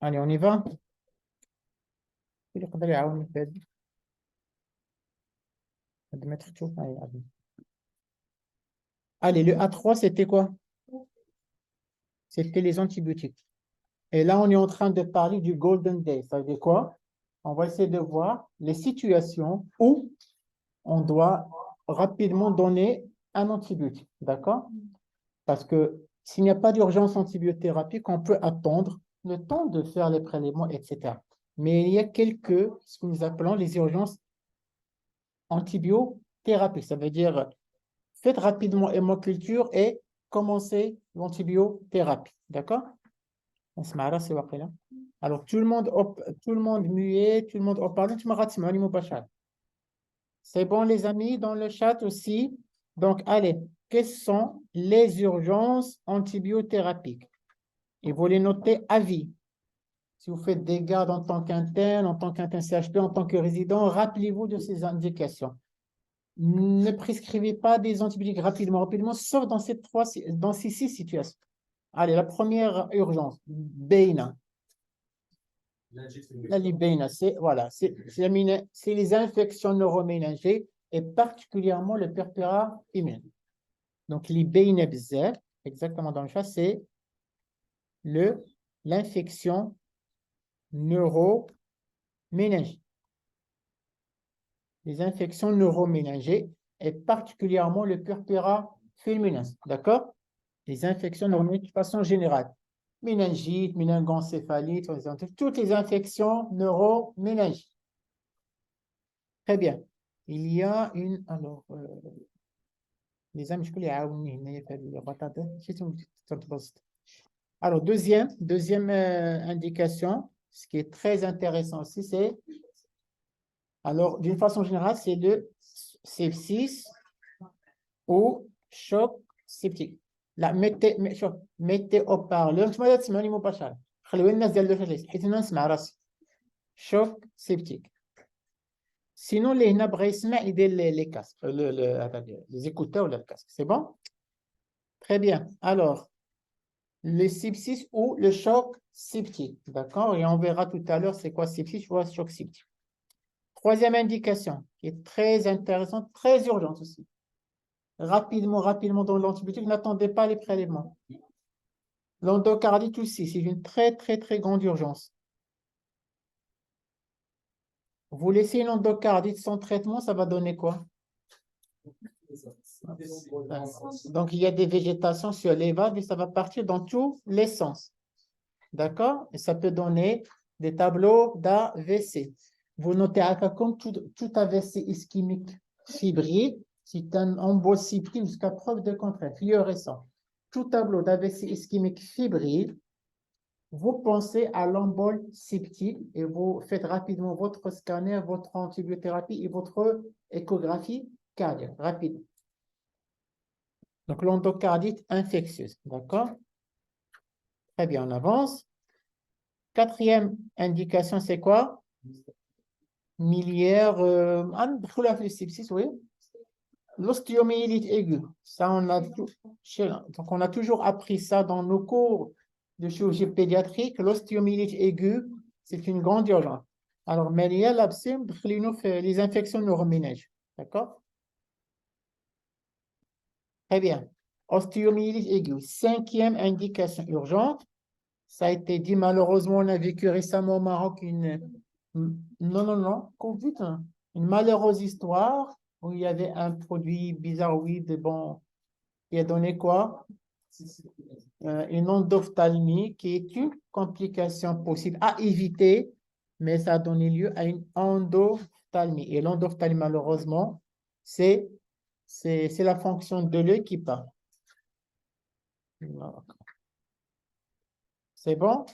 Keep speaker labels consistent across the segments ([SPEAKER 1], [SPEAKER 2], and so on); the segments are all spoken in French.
[SPEAKER 1] Allez, on y va. Allez, le A3, c'était quoi? C'était les antibiotiques. Et là, on est en train de parler du Golden Day. Ça veut dire quoi? On va essayer de voir les situations où on doit rapidement donner un antibiotique. D'accord? Parce que s'il n'y a pas d'urgence antibiothérapeutique, on peut attendre le temps de faire les prélèvements, etc. Mais il y a ce que nous appelons les urgences antibiothérapie. Ça veut dire faites rapidement hémoculture et commencez l'antibiothérapie. D'accord? On se marre, c'est après là. Alors, tout le monde muet, tout le monde en parle. Tu m'as raté, c'est bon, les amis, dans le chat aussi. Donc, allez, quelles sont les urgences antibiothérapiques? Et vous les notez à vie. Si vous faites des gardes en tant qu'interne, en tant qu'interne CHP, en tant que résident, rappelez-vous de ces indications. Ne prescrivez pas des antibiotiques rapidement, sauf dans ces six situations. Allez, la première urgence, Beina. La Beina, voilà, c'est les infections neuroméningées et particulièrement le purpura humain. Donc, les Beina bzef, exactement dans le chat, c'est l'infection neuroméningée. Les infections neuroméningées et particulièrement le purpura fulminans. D'accord? Les infections neuroméningées de façon générale. Méningite, méningoencéphalite, toutes les infections neuroméningiques. Très bien. Il y a une. Alors, les amis, je peux les alors, deuxième indication, ce qui est très intéressant aussi, c'est. Alors, d'une façon générale, c'est le sepsis ou choc septique. لا شوف متى اوبارلور انت ما تسمعوني مباشره خلينا الناس ديال الفلاس حيت انا نسمع راسي شوك سيبتيك سينو اللي هنا بغى يسمع يدير لي كاسك لي زيكوتور ولا الكاسك سي بون très bien alors le sepsis ou le choc septique d'accord et on verra tout à l'heure c'est quoi sepsis ou choc septique. Troisième indication qui est très intéressante, très urgente aussi. Rapidement dans l'antibiotique, n'attendez pas les prélèvements. L'endocardite aussi, c'est une très grande urgence. Vous laissez une endocardite sans traitement, ça va donner quoi? Donc, il y a des végétations sur les valves et ça va partir dans tous les sens. D'accord? Et ça peut donner des tableaux d'AVC. Vous notez à comme tout AVC ischémique fibrile, c'est un embolie jusqu'à preuve de contraire, fluorescent. Tout tableau d'AVC ischémique fibrile, vous pensez à l'embole septique et vous faites rapidement votre scanner, votre antibiothérapie et votre échographie cardiaque, rapide. Donc, l'endocardite infectieuse, d'accord? Très bien, on avance. Quatrième indication, c'est quoi? Miliaire, sepsis, oui. L'ostéomyélite aiguë, ça donc on a toujours appris ça dans nos cours de chirurgie pédiatrique. L'ostéomyélite aiguë, c'est une grande urgence. Alors, mais il y a les infections neuroméningées, d'accord? Très bien. Ostéomyélite aiguë, cinquième indication urgente. Ça a été dit, malheureusement, on a vécu récemment au Maroc Covid, hein. Une malheureuse histoire où il y avait un produit bizarroïde, bon, qui a donné quoi? Une endophthalmie qui est une complication possible à éviter, mais ça a donné lieu à une endophthalmie. Et l'endophthalmie, malheureusement, c'est la fonction de l'œil qui part. C'est bon?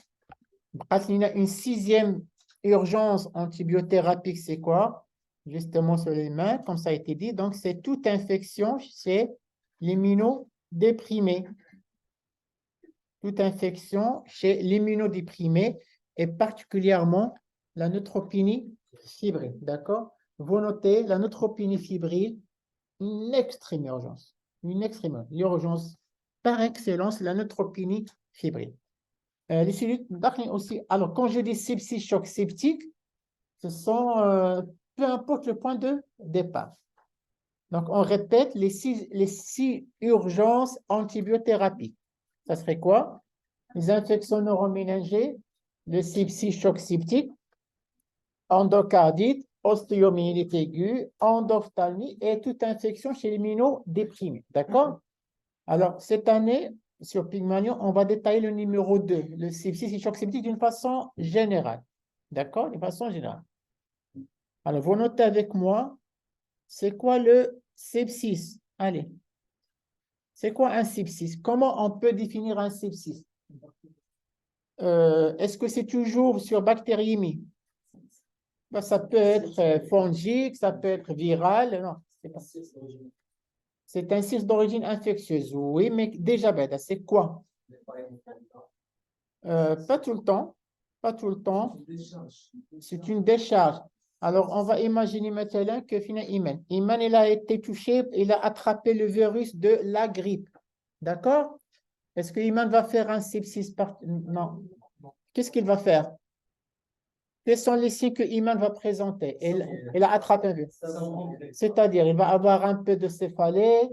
[SPEAKER 1] Il y a une sixième urgence antibiothérapeutique, c'est quoi? Justement sur les mains, comme ça a été dit. Donc, c'est toute infection chez l'immunodéprimé. Toute infection chez l'immunodéprimé et particulièrement la neutropénie fébrile. D'accord? Vous notez la neutropénie fébrile, une extrême urgence. Une extrême urgence. L'urgence par excellence, la neutropénie fébrile. Les cellules d'acné aussi. Alors, quand je dis sepsis, choc septique, ce sont, peu importe le point de départ. Donc, on répète les six urgences antibiothérapie. Ça serait quoi? Les infections neuroméningées, le sepsis, choc septique, endocardite, ostéomyélite aiguë, endophtalmie et toute infection chez les immunodéprimés. D'accord? Alors, cette année, sur Pygmalion, on va détailler le numéro 2, le sepsis et choc septique d'une façon générale. D'accord? D'une façon générale. Alors, vous notez avec moi, c'est quoi le sepsis? Allez, c'est quoi un sepsis? Comment on peut définir un sepsis? Est-ce que c'est toujours sur bactériémie? Ben, ça peut être fongique, ça peut être viral. Non, c'est pas. C'est un sepsis d'origine infectieuse. Oui, mais déjà, ben, c'est quoi? Pas tout le temps. Pas tout le temps. C'est une décharge. Alors, on va imaginer maintenant que finalement, Iman, il a été touché, il a attrapé le virus de la grippe. D'accord? Est-ce que Iman va faire un sepsis Non. Qu'est-ce qu'il va faire? Quels sont les signes que Iman va présenter? Il a attrapé un virus. C'est-à-dire, il va avoir un peu de céphalée,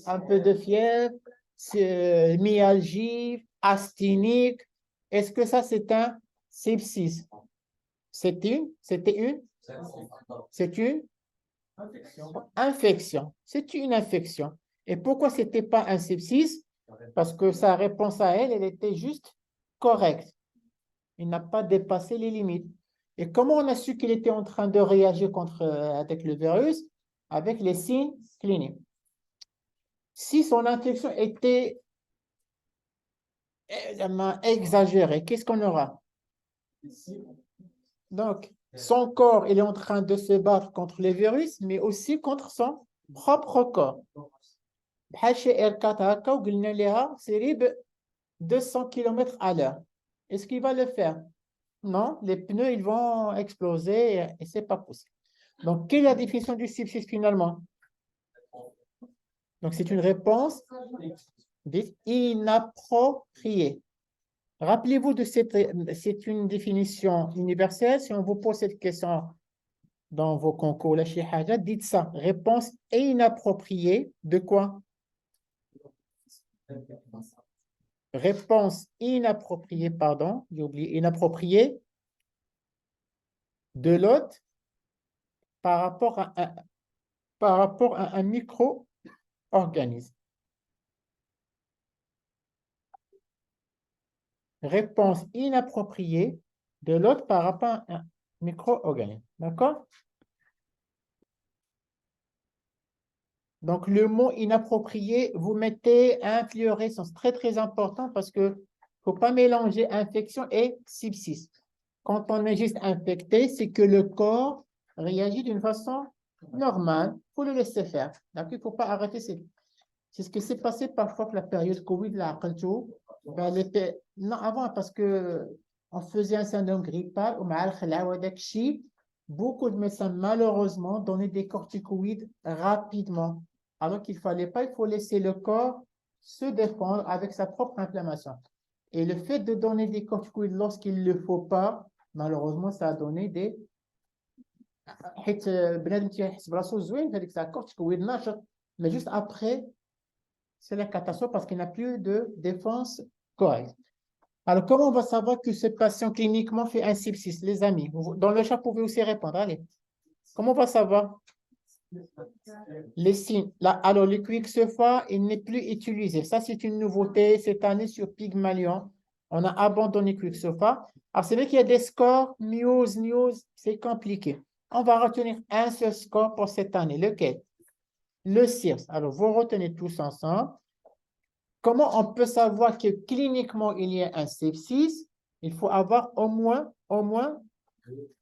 [SPEAKER 1] un peu de fièvre, myalgie, asthénique. Est-ce que ça, c'est un sepsis? C'était c'est une infection. C'est une infection. Et pourquoi ce n'était pas un sepsis? Parce que sa réponse à elle, elle était juste correcte. Il n'a pas dépassé les limites. Et comment on a su qu'il était en train de réagir avec le virus? Avec les signes cliniques. Si son infection était exagérée, qu'est-ce qu'on aura? Donc, son corps, il est en train de se battre contre les virus, mais aussi contre son propre corps. بحال شي R4 هكا وقلنا لها سيري ب 200 km à l'heure. Est-ce qu'il va le faire? Non, les pneus, ils vont exploser et c'est pas possible. Donc, quelle est la définition du sepsis finalement? Donc, c'est une réponse dite inappropriée. Rappelez-vous de c'est une définition universelle. Si on vous pose cette question dans vos concours, la chihaja, dites ça. Réponse inappropriée de quoi? Réponse inappropriée, pardon, j'ai oublié, inappropriée de l'hôte par rapport à un micro-organisme. Réponse inappropriée de l'autre par rapport à un micro-organisme. D'accord? Donc, le mot inapproprié, vous mettez un fluorescence très, très important parce que ne faut pas mélanger infection et sepsis. Quand on est juste infecté, c'est que le corps réagit d'une façon normale. Il faut le laisser faire. D'accord? Il ne faut pas arrêter. C'est ce qui s'est passé parfois pour la période Covid, là, non, avant, parce que on faisait un syndrome grippal, beaucoup de médecins, malheureusement, donnaient des corticoïdes rapidement. Alors qu'il ne fallait pas, il faut laisser le corps se défendre avec sa propre inflammation. Et le fait de donner des corticoïdes lorsqu'il ne le faut pas, malheureusement, ça a donné des. Mais juste après, c'est la catastrophe parce qu'il n'y a plus de défense correcte. Alors, comment on va savoir que ce patient cliniquement fait un sepsis, les amis? Dans le chat, vous pouvez aussi répondre. Allez. Comment on va savoir? Les signes. Là, alors, le Quicksilver, il n'est plus utilisé. Ça, c'est une nouveauté cette année sur Pygmalion. On a abandonné Quicksilver. Alors, c'est vrai qu'il y a des scores, news, c'est compliqué. On va retenir un seul score pour cette année. Lequel? Le CIRS. Alors, vous retenez tous ensemble. Comment on peut savoir que cliniquement il y a un sepsis? Il faut avoir au moins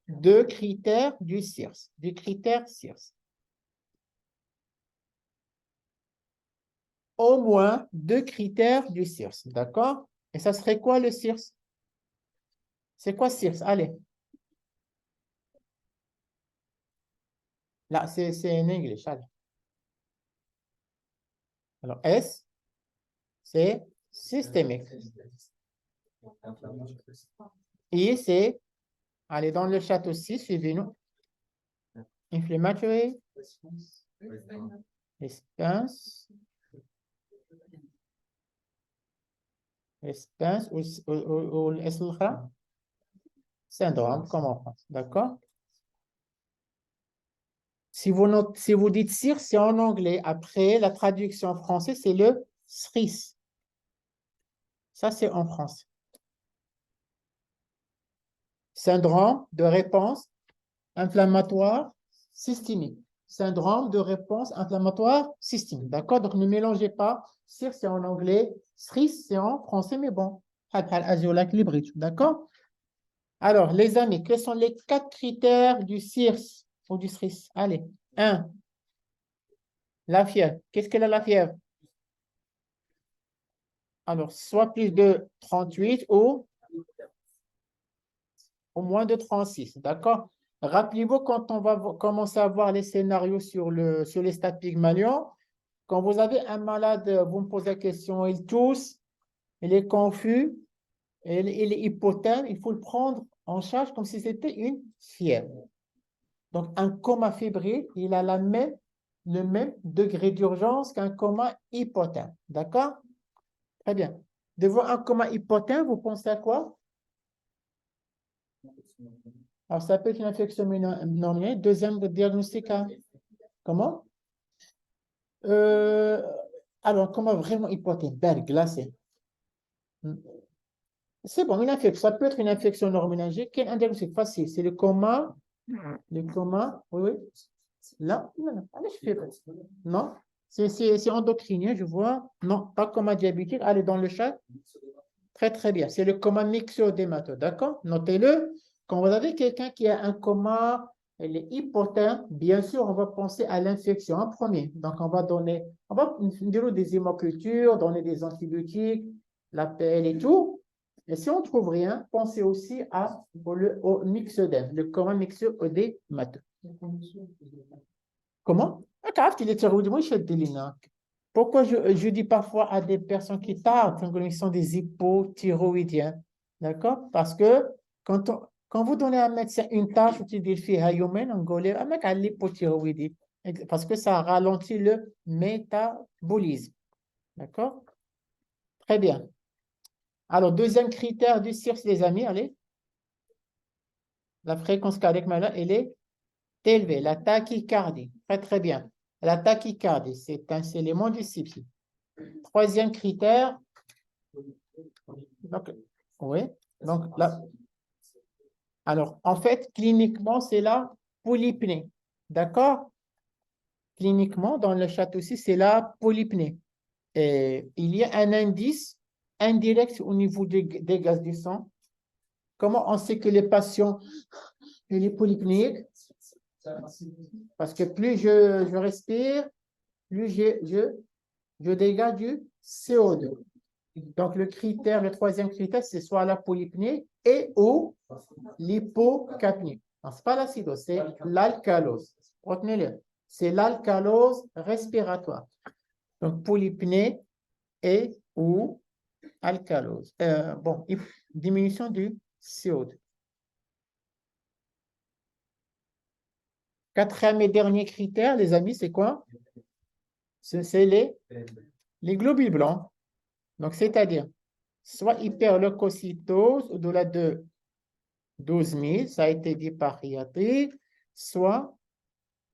[SPEAKER 1] deux critères du CIRS, du critère CIRS. Au moins deux critères du CIRS, d'accord? Et ça serait quoi le CIRS? C'est quoi CIRS? Allez. Là, c'est en anglais. Allez. Alors, S, c'est systémique. I, c'est, allez dans le chat aussi, suivez-nous. Inflammatory, response, ou syndrome, comme en France, d'accord? Si vous dites CIR, c'est en anglais. Après, la traduction en français, c'est le SRIS. Ça, c'est en français. Syndrome de réponse inflammatoire systémique. Syndrome de réponse inflammatoire systémique. D'accord? Donc, ne mélangez pas. CIR, c'est en anglais. SRIS, c'est en français, mais bon. D'accord? Alors, les amis, quels sont les 4 critères du CIRS ou du SRIS? Allez. 1. La fièvre. Qu'est-ce qu'elle a, la fièvre? Alors, soit plus de 38 ou au moins de 36, d'accord? Rappelez-vous, quand on va commencer à voir les scénarios sur les stades Pygmalion, quand vous avez un malade, vous me posez la question, il tousse, il est confus, il est hypotherme, il faut le prendre en charge comme si c'était une fièvre. Donc, un coma fébrile, il a le même degré d'urgence qu'un coma hypotherme, d'accord? Très bien. Devant un coma hypotherme, vous pensez à quoi? Alors, ça peut être une infection nominée. Deuxième diagnostic, comment? Euh, alors, comment vraiment hypotherme? Berg, glacé. C'est bon, une infection. Ça peut être une infection neuroméningée. Quel un diagnostic facile? C'est le coma. Le coma, oui, oui. Là, non, allez, je fais pas. Non, c'est endocrinien, je vois. Non, pas coma diabétique. Allez, dans le chat. Très, très bien. C'est le coma myxodémateux, d'accord? Notez-le. Quand vous avez quelqu'un qui a un coma, elle est hypotherme, bien sûr, on va penser à l'infection en premier. Donc, on va dire des hémocultures, donner des antibiotiques, la pelle et tout. Et si on ne trouve rien, pensez aussi au myxodème, le coma myxodémateux. Comment? Ah, grave, tu les thyroïdes, moi, je suis délinquant. Pourquoi je dis parfois à des personnes qui tardent, quand ils sont des hypothyroïdiens, d'accord? Parce que quand vous donnez à un médecin une tâche, tu dis, angolais, un mec a l'hypothyroïdie, parce que ça ralentit le métabolisme, d'accord? Très bien. Alors, deuxième critère du CIRS, les amis, allez, la fréquence cardiaque malade, elle est élevée, la tachycardie, très, très bien. La tachycardie, c'est un élément du CIRS. Troisième critère, donc, oui, donc là, alors en fait, cliniquement, c'est la polypnée. D'accord? Cliniquement, dans le chat aussi, c'est la polypnée. Et il y a un indice indirect au niveau des gaz du sang. Comment on sait que les patients, il est polypnéique? Parce que plus je respire, plus je dégage du CO2. Donc, le troisième critère, c'est soit la polypnée et ou l'hypocapnie. Ce n'est pas l'acidose, c'est l'alcalose. Retenez-le. C'est l'alcalose respiratoire. Donc, polypnée et ou alcalose. Bon, diminution du CO2. Quatrième et dernier critère, les amis, c'est quoi? C'est les globules blancs. Donc, c'est-à-dire, soit hyperleucocytose au-delà de 12 000, ça a été dit par Riatri, soit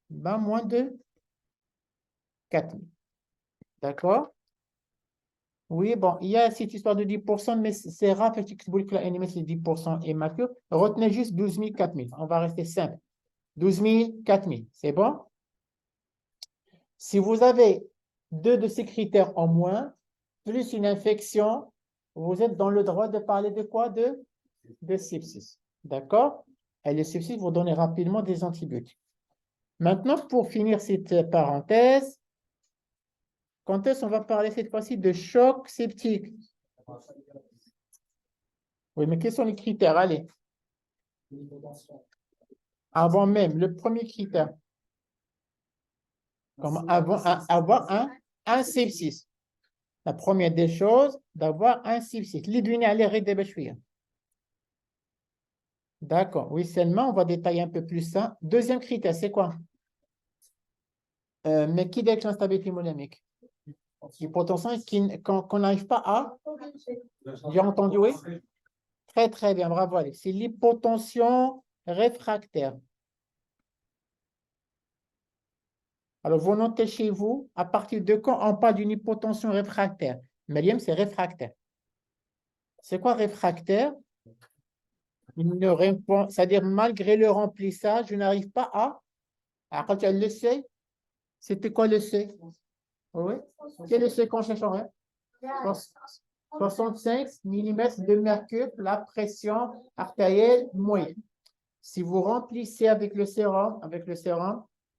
[SPEAKER 1] moins de 4 000. D'accord? Oui, bon, il y a cette histoire de 10%, mais c'est rare que la NMS, c'est 10% et mature. Retenez juste 12 000, 4 000. On va rester simple. 12 000, 4 000. C'est bon? Si vous avez deux de ces critères en moins, plus une infection, vous êtes dans le droit de parler de quoi? De sepsis. D'accord? Et le sepsis vous donne rapidement des antibiotiques. Maintenant, pour finir cette parenthèse, quand est-ce qu'on va parler cette fois-ci de choc septique? Oui, mais quels sont les critères? Allez. Avant même, le premier critère. Comment avoir un sepsis. La première des choses, d'avoir un سبسيس. اللي دوينا عليه غير دابا شوية. D'accord. Oui, seulement, on va détailler un peu plus ça. Deuxième critère, c'est quoi? Mais qui déclenche l'instabilité hémodynamique? L'hypotension, qu'on n'arrive pas à... J'ai entendu, oui? Très, très bien, bravo, Alex. C'est l'hypotension réfractaire. Alors, vous notez chez vous, à partir de quand on parle d'une hypotension réfractaire? Mariam, c'est réfractaire. C'est quoi réfractaire? C'est-à-dire, malgré le remplissage, je n'arrive pas à... Alors, quand tu as le C, c'était quoi le C? Oui. Quel est le C qu'on cherche en vrai? 65 mm de mercure, la pression artérielle moyenne. Si vous remplissez avec le sérum,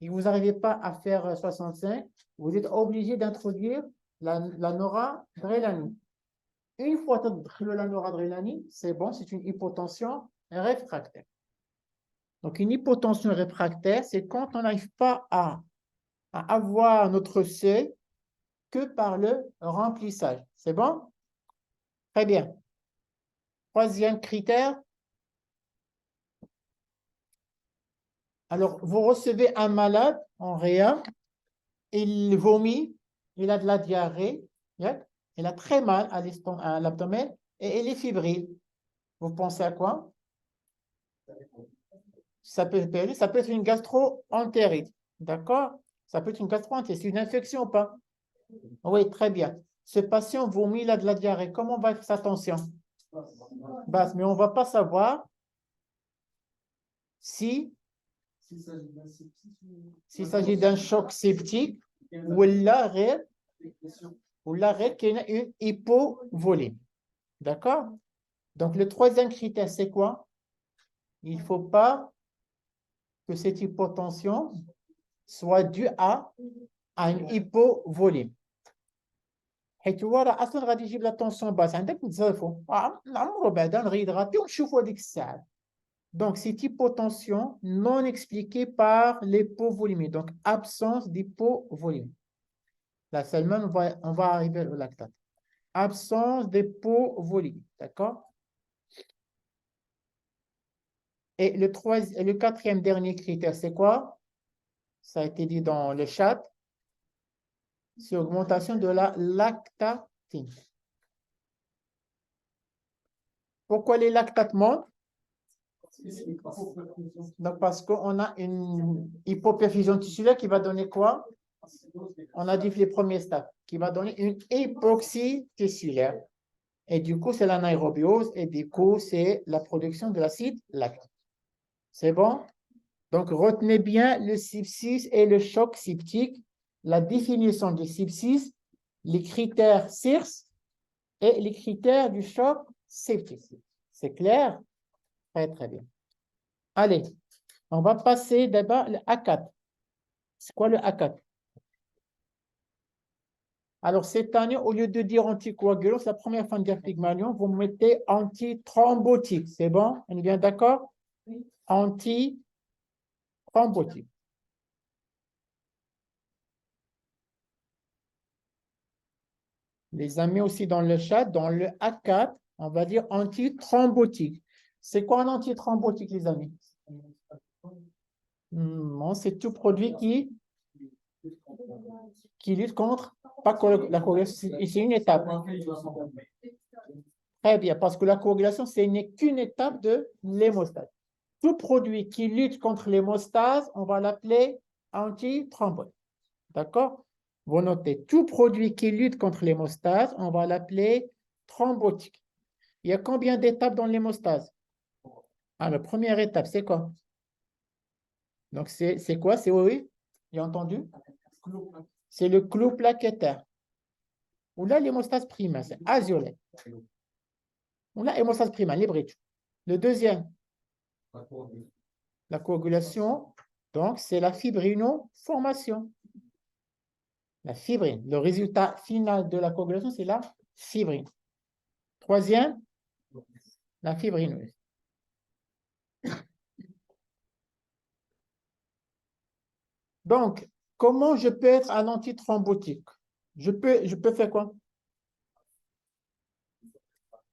[SPEAKER 1] et vous n'arrivez pas à faire 65, vous êtes obligé d'introduire la noradrénaline. Une fois que la noradrénaline, c'est bon, c'est une hypotension réfractaire. Donc, une hypotension réfractaire, c'est quand on n'arrive pas à avoir notre C que par le remplissage. C'est bon? Très bien. Troisième critère. Alors, vous recevez un malade en réa, il vomit, il a de la diarrhée, il a très mal à l'abdomen et il est fébrile. Vous pensez à quoi? Ça peut être une gastro-entérite. D'accord? Ça peut être une gastro-entérite. C'est une infection ou pas? Oui, très bien. Ce patient vomit, il a de la diarrhée. Comment va être sa tension? Basse, mais on ne va pas savoir s'il s'agit d'un choc septique ou l'arrêt qui a une hypovolémie. D'accord? Donc, le troisième critère, c'est quoi? Il ne faut pas que cette hypotension soit due à une hypovolémie. حيت هو راه اصلا غادي يجيب لا طونسيون باس عندك تزرفو عمرو بعدا نغيدغاتي ونشوفوا هذيك الساعه. Donc, cette hypotension non expliquée par l'hypovolémie. Donc, absence d'hypovolémie. Là seulement, on va arriver au lactate. Absence d'hypovolémie. D'accord? Et le quatrième dernier critère, c'est quoi? Ça a été dit dans le chat. C'est augmentation de la lactatine. Pourquoi les lactates montent? Donc, parce qu'on a une hypoperfusion tissulaire qui va donner quoi? On a dit les premiers stades, qui va donner une hypoxie tissulaire. Et du coup, c'est l'anaérobiose et du coup, c'est la production de l'acide lactique. C'est bon? Donc, retenez bien le sepsis et le choc septique, la définition du sepsis, les critères CIRS et les critères du choc septique. C'est clair? Très, très bien. Allez, on va passer d'abord le A4. C'est quoi le A4? Alors, cette année, au lieu de dire anticoagulant, c'est la première fois de dire Pygmalion, vous mettez antithrombotique. C'est bon? On est bien d'accord? Oui. Antithrombotique. Les amis aussi dans le chat, dans le A4, on va dire antithrombotique. C'est quoi un antithrombotique, les amis? Non, c'est tout produit qui lutte contre, pas la coagulation, c'est une étape. Très bien, parce que la coagulation, ce n'est qu'une étape de l'hémostase. Tout produit qui lutte contre l'hémostase, on va l'appeler antithrombotique. D'accord? Vous notez, tout produit qui lutte contre l'hémostase, on va l'appeler thrombotique. Il y a combien d'étapes dans l'hémostase? Ah, la première étape, c'est quoi? Donc, c'est quoi? C'est oui? J'ai entendu? C'est le clou plaquettaire. Ou là, l'hémostase primaire, c'est aziolet. Ou là, hémostase primaire, les bridges. Le deuxième, la coagulation. Donc, c'est la fibrinoformation. La fibrine. Le résultat final de la coagulation, c'est la fibrine. Troisième, la fibrine. Donc, comment je peux être un antithrombotique? Je peux faire quoi?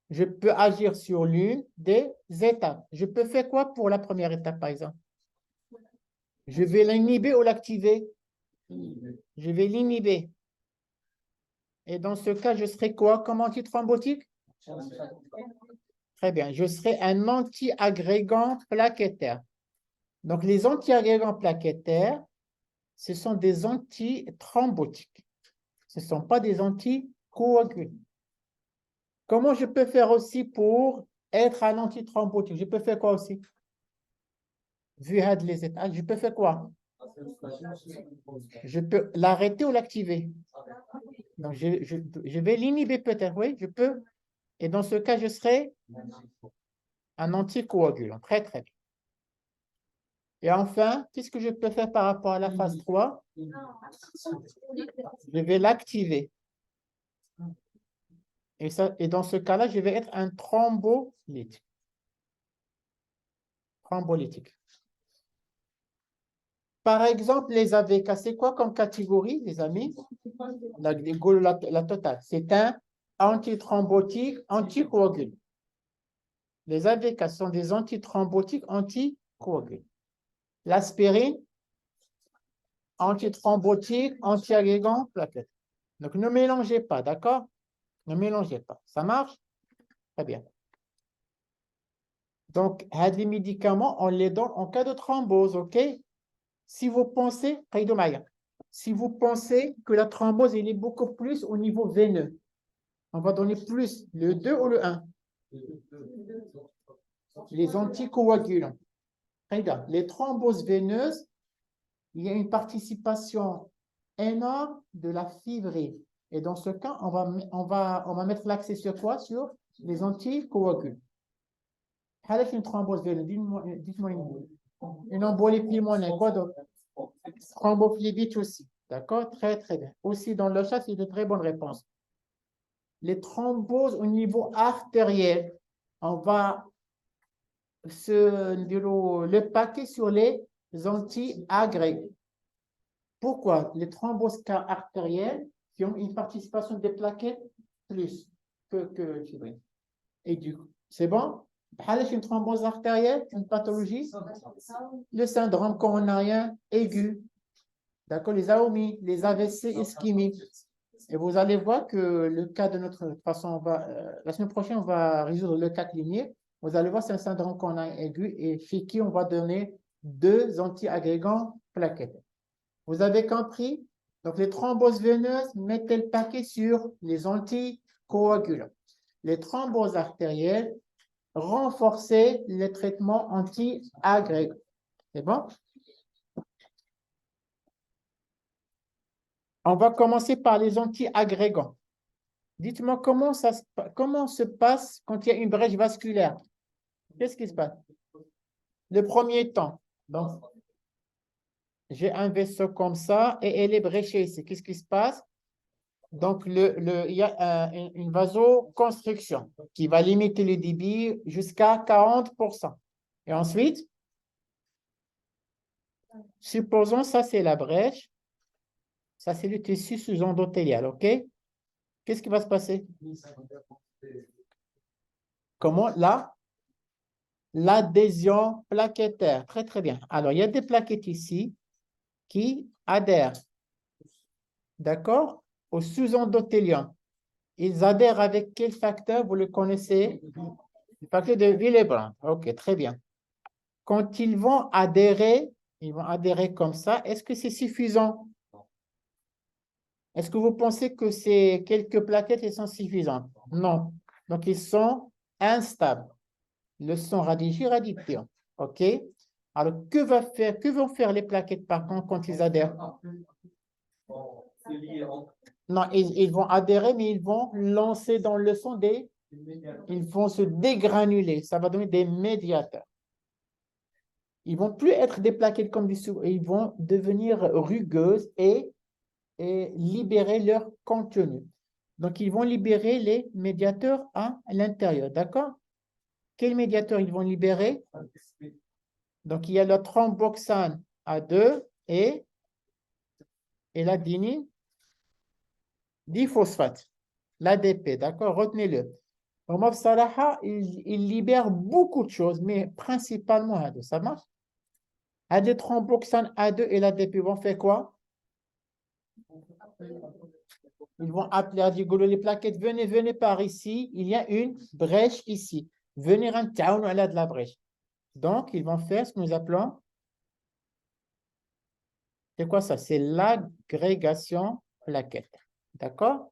[SPEAKER 1] je peux agir sur l'une des étapes. Je peux faire quoi pour la première étape, par exemple? Je vais l'inhiber ou l'activer? Je vais l'inhiber. Et dans ce cas, je serai quoi comme antithrombotique? Très bien, je serai un anti-agrégant plaquettaire. Donc, les anti-agrégants plaquettaires, ce sont des antithrombotiques. Ce ne sont pas des anticoagulants. Comment je peux faire aussi pour être un antithrombotique? Je peux faire quoi aussi? Vu les états, je peux faire quoi? Je peux l'arrêter ou l'activer. Donc, je vais l'inhiber peut-être, oui, je peux. Et dans ce cas, je serai un anticoagulant. Très, très bien. Et enfin, qu'est-ce que je peux faire par rapport à la phase 3? Je vais l'activer. Et dans ce cas-là, je vais être un thrombolytique. Thrombolytique. Par exemple, les AVK, c'est quoi comme catégorie, les amis? La totale. C'est un antithrombotique anticoagulant. Les AVK sont des antithrombotiques anticoagulants. L'aspirine, antithrombotique, antiagrégant, plaquette. Donc, ne mélangez pas, d'accord? Ne mélangez pas. Ça marche? Très bien. Donc, les médicaments, on les donne en cas de thrombose, OK? Si vous pensez, si vous pensez que la thrombose, elle est beaucoup plus au niveau veineux, on va donner plus le 2 ou le 1? Les anticoagulants. Regarde, les thromboses veineuses, il y a une participation énorme de la fibrine. Et dans ce cas, on va mettre l'accès sur quoi? Sur les anticoagulants. Quelle est une thrombose veineuse? Dites-moi une embolie pulmonaire. Quoi d'autre? Thrombophlébite aussi. D'accord? Très, très bien. Aussi, dans le chat, c'est de très bonnes réponses. Les thromboses au niveau artériel, on va le paquet sur les anti-agrégés. Pourquoi? Les thromboses artérielles qui ont une participation des plaquettes plus que fibrine. Et du coup, c'est bon? Une thrombose artérielle, une pathologie? Le syndrome coronarien aigu. D'accord? Les AOMI, les AVC ischémiques. Et vous allez voir que le cas de notre... De toute façon, la semaine prochaine, on va résoudre le cas clinique. Vous allez voir, c'est un syndrome coronarien aigu et chez qui on va donner 2 anti-agrégants plaquettes. Vous avez compris? Donc, les thromboses veineuses, mettez le paquet sur les anticoagulants. Les thromboses artérielles, renforcez les traitements anti-agrégants. C'est bon? On va commencer par les anti-agrégants. Dites-moi comment se passe quand il y a une brèche vasculaire? Qu'est-ce qui se passe? Le premier temps. Donc, j'ai un vaisseau comme ça et elle est bréchée ici. Qu'est-ce qui se passe? Donc, il y a une vasoconstriction qui va limiter le débit jusqu'à 40%. Et ensuite, supposons ça, c'est la brèche. Ça, c'est le tissu sous-endothélial, OK? Qu'est-ce qui va se passer? Comment? Là? L'adhésion plaquettaire. Très, très bien. Alors, il y a des plaquettes ici qui adhèrent, d'accord, au sous-endothélium. Ils adhèrent avec quel facteur? Vous le connaissez? Le facteur de Willebrand. OK, très bien. Quand ils vont adhérer comme ça. Est-ce que c'est suffisant? Est-ce que vous pensez que ces quelques plaquettes elles sont suffisantes? Non. Donc, ils sont instables. Le son radifiant. OK? Alors, que vont faire les plaquettes par contre quand ils adhèrent? Non, ils vont adhérer, mais ils vont lancer dans le son ils vont se dégranuler. Ça va donner des médiateurs. Ils vont plus être des plaquettes comme des sous, ils vont devenir rugueuses et libérer leur contenu. Donc, ils vont libérer les médiateurs à l'intérieur. D'accord? Quels médiateurs ils vont libérer? Donc, il y a le thromboxane A2 et l'adenine diphosphate, l'ADP. D'accord? Retenez-le. Au Salaha, il libère beaucoup de choses, mais principalement A2. Ça marche? A2 thromboxane A2 et l'ADP vont faire quoi? Ils vont appeler à Digolo les plaquettes. Venez, venez par ici. Il y a une brèche ici. Venez rentrer à de la brèche. Donc, ils vont faire ce que nous appelons. C'est quoi ça? C'est l'agrégation plaquette. D'accord?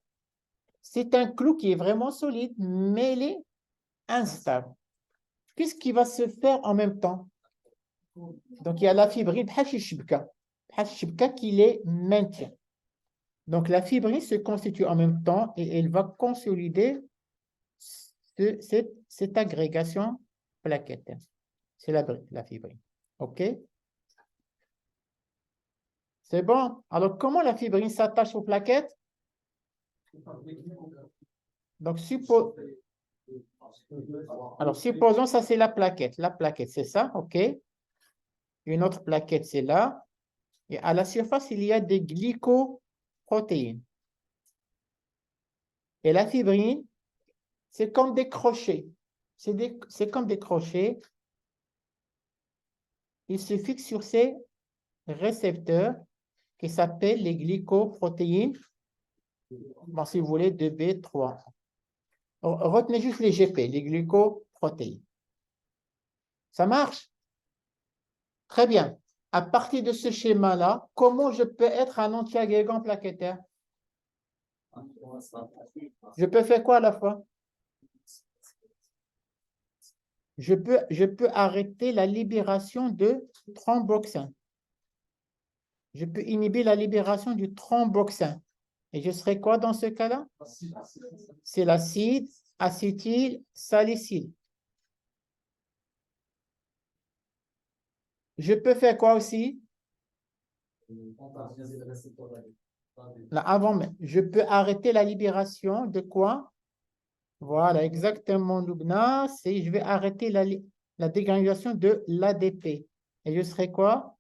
[SPEAKER 1] C'est un clou qui est vraiment solide, mais il est instable. Qu'est-ce qui va se faire en même temps? Donc, il y a la fibrine, Hashishibka qui les maintient. Donc, la fibrine se constitue en même temps et elle va consolider cette agrégation plaquette. C'est la fibrine. OK? C'est bon. Alors, comment la fibrine s'attache aux plaquettes? Donc, alors, supposons ça, c'est la plaquette. La plaquette, c'est ça, OK? Une autre plaquette, c'est là. Et à la surface, il y a des glycoprotéines. Et la fibrine, c'est comme des crochets. C'est comme des crochets. Ils se fixent sur ces récepteurs qui s'appellent les glycoprotéines. Bon, si vous voulez, de B3. Retenez juste les GP, les glycoprotéines. Ça marche? Très bien. À partir de ce schéma-là, comment je peux être un antiagrégant plaquettaire? Je peux faire quoi à la fois? Je peux arrêter la libération de thromboxane. Je peux inhiber la libération du thromboxane. Et je serai quoi dans ce cas-là? C'est l'acide acétylsalicyle. Je peux faire quoi aussi? Là, avant même, je peux arrêter la libération de quoi? Voilà, exactement, Lubna. Je vais arrêter la dégranulation de l'ADP. Et je serai quoi?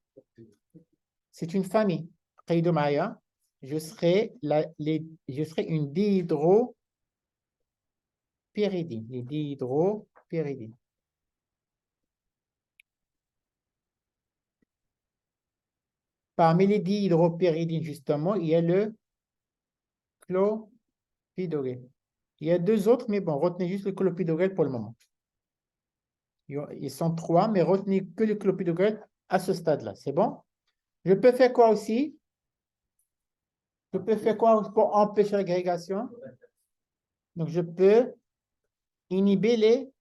[SPEAKER 1] C'est une famille. Maya. Je serai une dihydropyridine. Les dihydropyridines. Parmi les dihydropyridines, justement, il y a le clopidogrel. Il y a deux autres, mais bon, retenez juste le clopidogrel pour le moment. Ils sont trois, mais retenez que le clopidogrel à ce stade-là. C'est bon? Je peux faire quoi aussi? Je peux faire quoi pour empêcher l'agrégation? Donc, je peux inhiber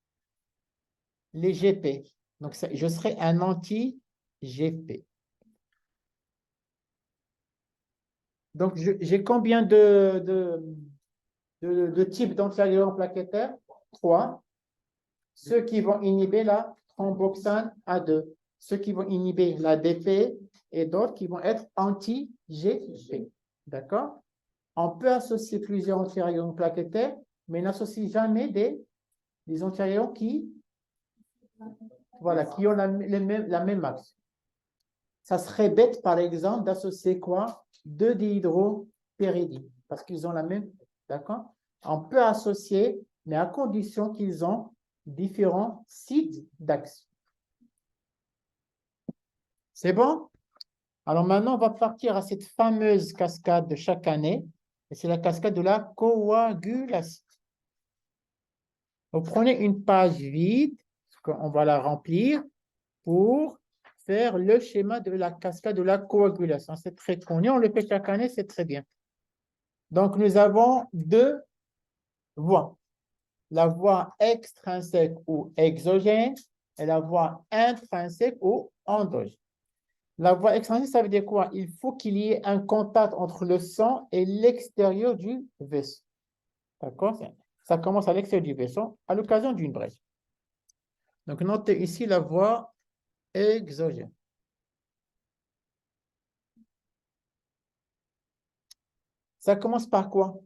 [SPEAKER 1] les GP. Donc, je serai un anti-GP. Donc, j'ai combien de types d'antiagrégants plaquettaires? Trois. Ceux qui vont inhiber la thromboxane A2. Ceux qui vont inhiber la DP et d'autres qui vont être anti-GP. D'accord? On peut associer plusieurs antiagrégants plaquettaires, mais n'associe jamais des antiagrégants qui ont la même axe. Ça serait bête, par exemple, d'associer quoi? Deux dihydropyridines, parce qu'ils ont la même. D'accord? On peut associer, mais à condition qu'ils ont différents sites d'action. C'est bon? Alors maintenant, on va partir à cette fameuse cascade de chaque année. Et c'est la cascade de la coagulation. Vous prenez une page vide, on va la remplir pour faire le schéma de la cascade de la coagulation. C'est très connu, on le fait chaque année, c'est très bien. Donc, nous avons deux voies. La voie extrinsèque ou exogène et la voie intrinsèque ou endogène. La voie extrinsèque, ça veut dire quoi? Il faut qu'il y ait un contact entre le sang et l'extérieur du vaisseau. D'accord? Ça commence à l'extérieur du vaisseau à l'occasion d'une brèche. Donc, notez ici la voie exogène. Ça commence par quoi?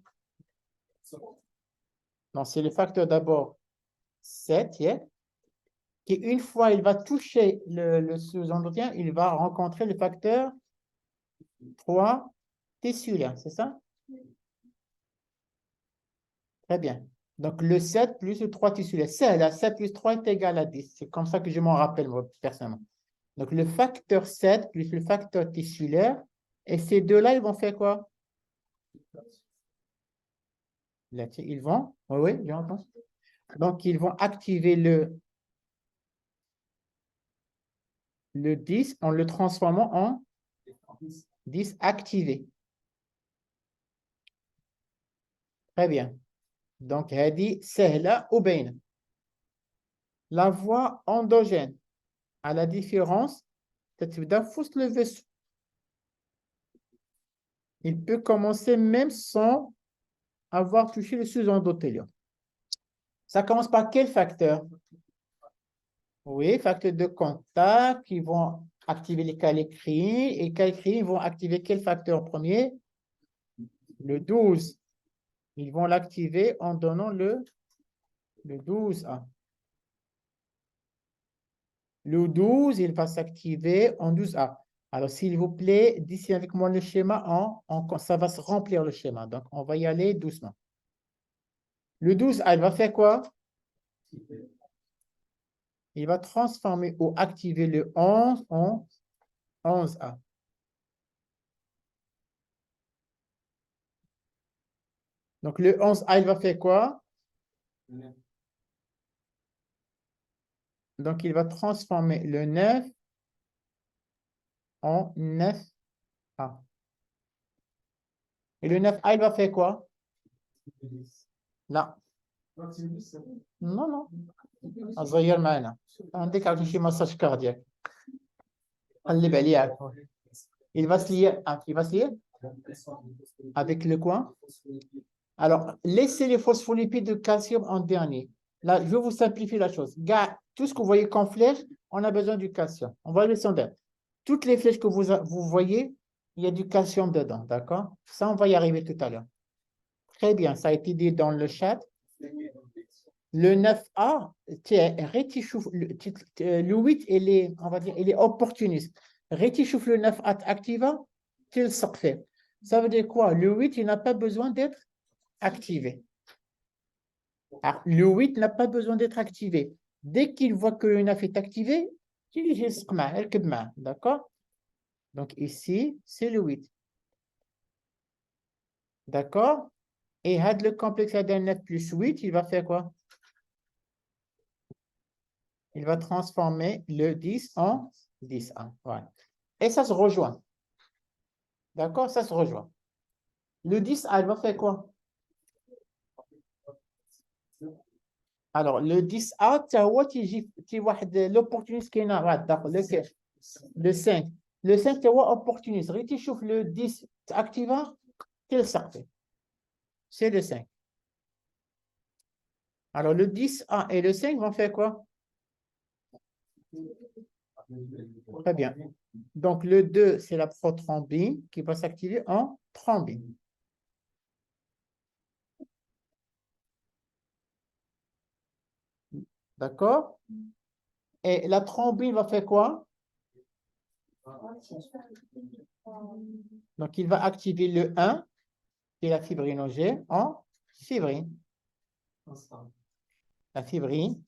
[SPEAKER 1] Non, c'est le facteur d'abord 7, yeah, qui une fois il va toucher le sous-endothéen, il va rencontrer le facteur 3 tessulaire, c'est ça? Très bien. Donc, le 7 plus le 3 tissulaire. 7 plus 3 est égal à 10. C'est comme ça que je m'en rappelle, moi, personnellement. Donc, le facteur 7 plus le facteur tissulaire. Et ces deux-là, ils vont faire quoi? Là, ils vont, oui, oui, j'entends. Donc, ils vont activer le 10 en le transformant en 10 activé. Très bien. Donc, هذه سهلة وبينة. La voie endogène, à la différence, تتبدأ في وسط le vaisseau. Il peut commencer même sans avoir touché le sous-endothélium. Ça commence par quel facteur? Oui, facteur de contact qui vont activer les calécrines. Et les calécrines vont activer quel facteur en premier? Le 12. Ils vont l'activer en donnant le 12A. Le 12, il va s'activer en 12A. Alors, s'il vous plaît, d'ici avec moi le schéma, ça va se remplir le schéma. Donc, on va y aller doucement. Le 12A, il va faire quoi? Il va transformer ou activer le 11 en 11A. Donc, le 11A, il va faire quoi? Donc, il va transformer le 9 en 9A. Et le 9A, il va faire quoi? Là. Non, non. أصغر معنا. عندك عارف شي massage cardiaque. قلب عليه. Il va se lier. Il va se lier avec le quoi? Alors, laissez les phospholipides de calcium en dernier. Là, je vais vous simplifier la chose. Gars, tout ce que vous voyez comme flèche, on a besoin du calcium. On va le sondage. Toutes les flèches que vous voyez, il y a du calcium dedans, d'accord? Ça, on va y arriver tout à l'heure. Très bien, ça a été dit dans le chat. Le 9A, le 8, on va dire, il est opportuniste. Rétichouf le 9A activa, qu'il fait. Ça veut dire quoi? Le 8, il n'a pas besoin d'être activé. Alors, le 8 n'a pas besoin d'être activé. Dès qu'il voit que le 9 est activé, il dit, d'accord? Donc ici, c'est le 8. D'accord? Et le complexe ADN 9 plus 8, il va faire quoi? Il va transformer le 10 en 10A. Voilà. Et ça se rejoint. D'accord? Ça se rejoint. Le 10A, il va faire quoi? Alors, le 10A, tu vois l'opportuniste qui est là. Le 5. Le 5, tu vois opportuniste. Tu chauffes le 10 activant, quel ça fait? C'est le 5. Alors, le 10A et le 5 vont faire quoi? Très bien. Donc, le 2, c'est la prothrombine qui va s'activer en thrombine. D'accord? Et la thrombine va faire quoi? Donc, il va activer le 1, qui est la fibrinogène, en fibrine. La fibrine,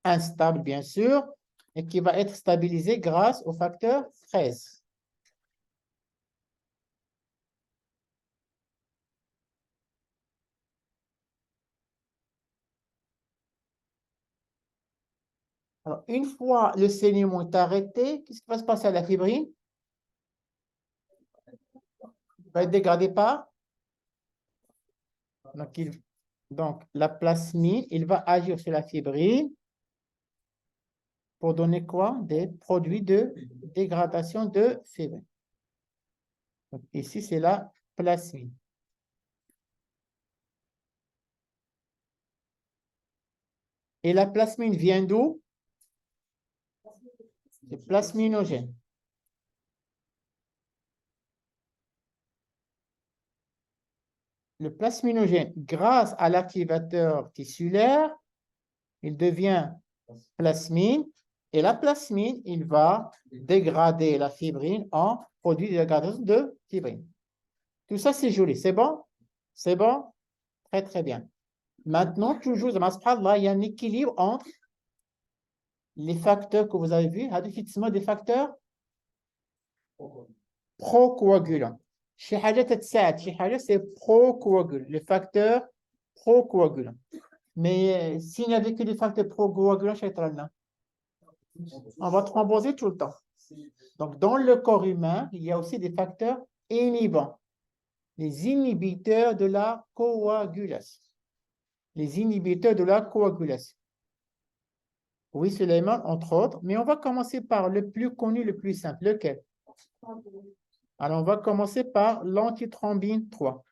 [SPEAKER 1] instable bien sûr, et qui va être stabilisée grâce au facteur 13. Alors, une fois le saignement est arrêté, qu'est-ce qui va se passer à la fibrine? Il va être dégradé par? Donc, la plasmine, il va agir sur la fibrine pour donner quoi? Des produits de dégradation de fibrine. Donc, ici, c'est la plasmine. Et la plasmine vient d'où? C'est plasminogène. Le plasminogène, grâce à l'activateur tissulaire, il devient plasmine. Et la plasmine, il va dégrader la fibrine en produit de dégradation de fibrine. Tout ça, c'est joli. C'est bon? C'est bon? Très, très bien. Maintenant, toujours, là, il y a un équilibre entre les facteurs que vous avez vus, effectivement des facteurs procoagulants. شي حاجة تتساعد شي حاجة c'est procoagulant, les facteurs procoagulants. Mais s'il n'y avait que des facteurs procoagulants, on va thromboser tout le temps. Donc, dans le corps humain, il y a aussi des facteurs inhibants, les inhibiteurs de la coagulation. Les inhibiteurs de la coagulation. Oui, Suleiman, entre autres, mais on va commencer par le plus connu, le plus simple. Lequel? Alors, on va commencer par l'antithrombine 3.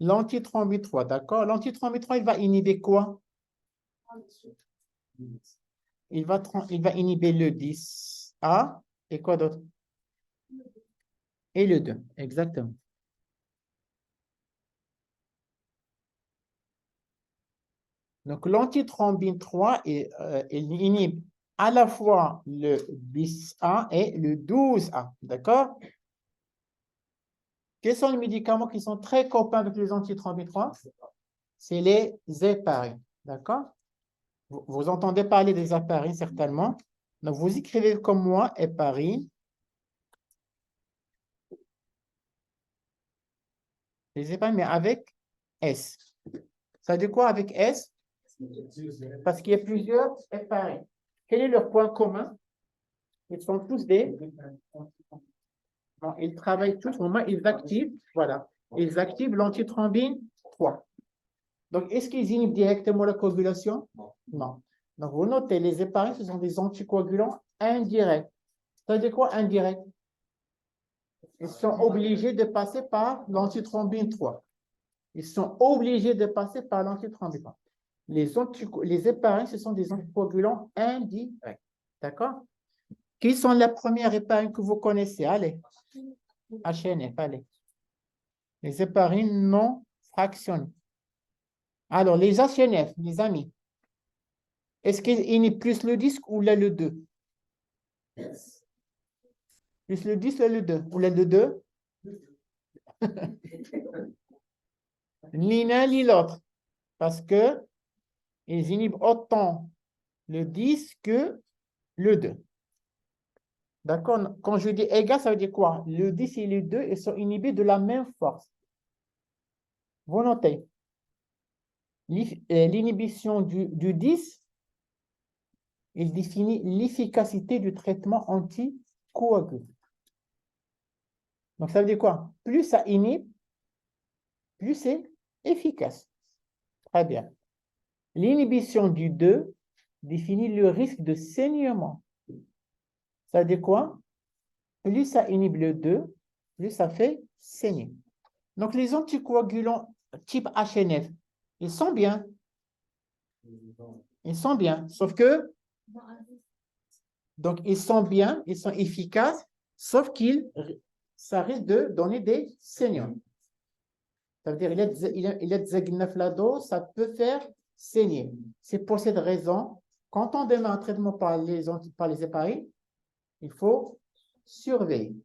[SPEAKER 1] L'antithrombine 3, d'accord? L'antithrombine 3, il va inhiber quoi? Il va inhiber le 10A et quoi d'autre? Et le 2, exactement. Donc, l'antithrombine 3, il inhibe à la fois le 10A et le 12A, d'accord? Quels sont les médicaments qui sont très copains avec les antithrombines 3? C'est les héparines, d'accord? Vous entendez parler des héparines certainement. Donc, vous écrivez comme moi, héparine. Les héparines, mais avec S. Ça veut dire quoi avec S? Parce qu'il y a plusieurs héparines. Quel est leur point commun? Ils sont tous des... Bon, ils travaillent tous, au moment ils activent, voilà, ils activent l'antithrombine 3. Donc, est-ce qu'ils inhibent directement la coagulation? Non. Donc, vous notez, les héparines, ce sont des anticoagulants indirects. Ça veut dire quoi, indirect? Ils sont obligés de passer par l'antithrombine 3. Ils sont obligés de passer par l'antithrombine 3. Les héparines, ce sont des anticoagulants indirects. D'accord? Qui sont les premières héparines que vous connaissez? Allez. HNF, allez. Les héparines non fractionnées. Alors, les HNF, les amis, est-ce qu'ils inhibent plus le disque ou le 2? Plus le 10 ou le 2? Ou le 2? Ni l'un ni l'autre. Parce que ils inhibent autant le 10 que le 2. D'accord? Quand je dis égal, ça veut dire quoi? Le 10 et le 2, ils sont inhibés de la même force. Vous notez. L'inhibition du 10, il définit l'efficacité du traitement anticoagulant. Donc, ça veut dire quoi? Plus ça inhibe, plus c'est efficace. Très bien. L'inhibition du 2 définit le risque de saignement. Ça veut dire quoi? Plus ça inhibe le 2, plus ça fait saigner. Donc, les anticoagulants type HNF, ils sont bien. Ils sont bien. Sauf que, donc, ils sont bien, ils sont efficaces, sauf ça risque de donner des saignements. Ça veut dire, il est la dose, ça peut faire saigner. C'est pour cette raison, quand on démarre un traitement par les héparines, il faut surveiller.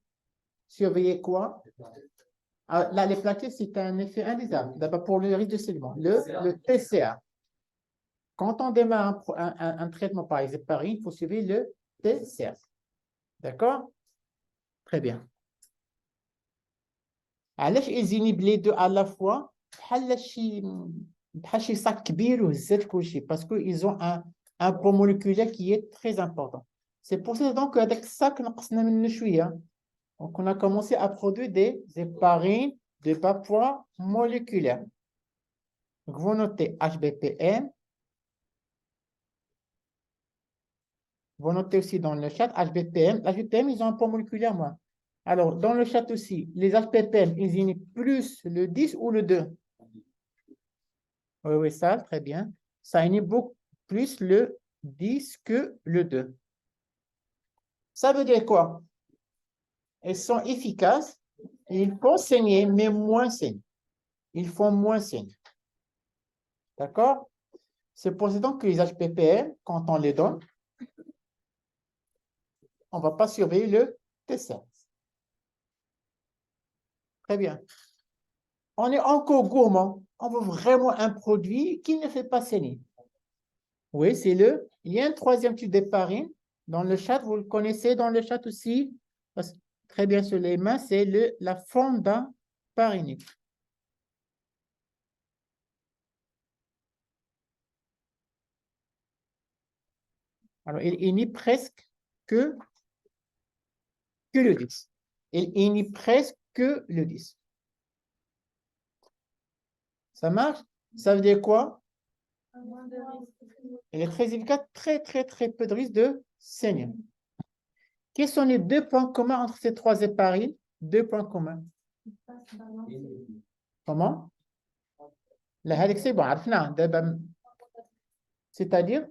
[SPEAKER 1] Surveiller quoi? Là, les plaquettes, c'est un effet indésirable. D'abord, pour le risque de saignement. Le TCA. Quand on démarre un traitement par les héparines, il faut surveiller le TCA. D'accord? Très bien. علاش ils inhibent les deux à la fois بحال شي sac كبير وهزات كلشي parce qu'ils ont un poids moléculaire qui est très important. C'est pour ça donc هذاك الsac نقصنا منه شويه. Donc on a commencé à produire des héparines de bas poids moléculaire. Donc vous notez HBPM. Vous notez aussi dans le chat HBPM. HBPM, ils ont un poids moléculaire moins. Alors, dans le chat aussi, les HBPM, ils inhibent plus le 10 ou le 2? Oui, oui, ça, très bien. Ça inhibe beaucoup plus le 10 que le 2. Ça veut dire quoi? Elles sont efficaces. Ils font saigner, mais moins saigner. Ils font moins saigner. D'accord? C'est pour ça que les HPPM, quand on les donne, on ne va pas surveiller le T7. Très bien. On est encore gourmand. On veut vraiment un produit qui ne fait pas saigner. Oui, c'est le. Il y a un troisième type d'héparine. Dans le chat, vous le connaissez dans le chat aussi. Très bien sur les mains, c'est la fonda parinique. Alors, il inhibe presque que le 10. Il inhibe presque que le 10. Ça marche? Ça veut dire quoi? Il est très efficace, très, très, très peu de risque de saignement. Quels sont les deux points communs entre ces trois héparines? Deux points communs. Comment? C'est bon. C'est-à-dire,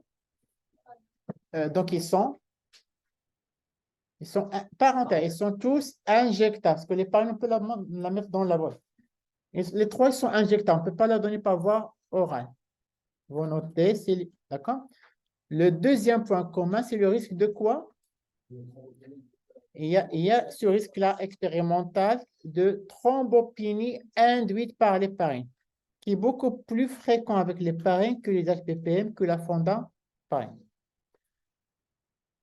[SPEAKER 1] donc ils sont parenthèses, ils sont tous injectables, parce que l'héparine, on peut la mettre dans la voie. Les trois, ils sont injectables, on ne peut pas la donner par voie orale. Vous notez, d'accord? Le deuxième point commun, c'est le risque de quoi? Il y a ce risque-là expérimental de thrombopénie induite par l'héparine, qui est beaucoup plus fréquent avec l'héparine que les HPPM, que la fondaparine.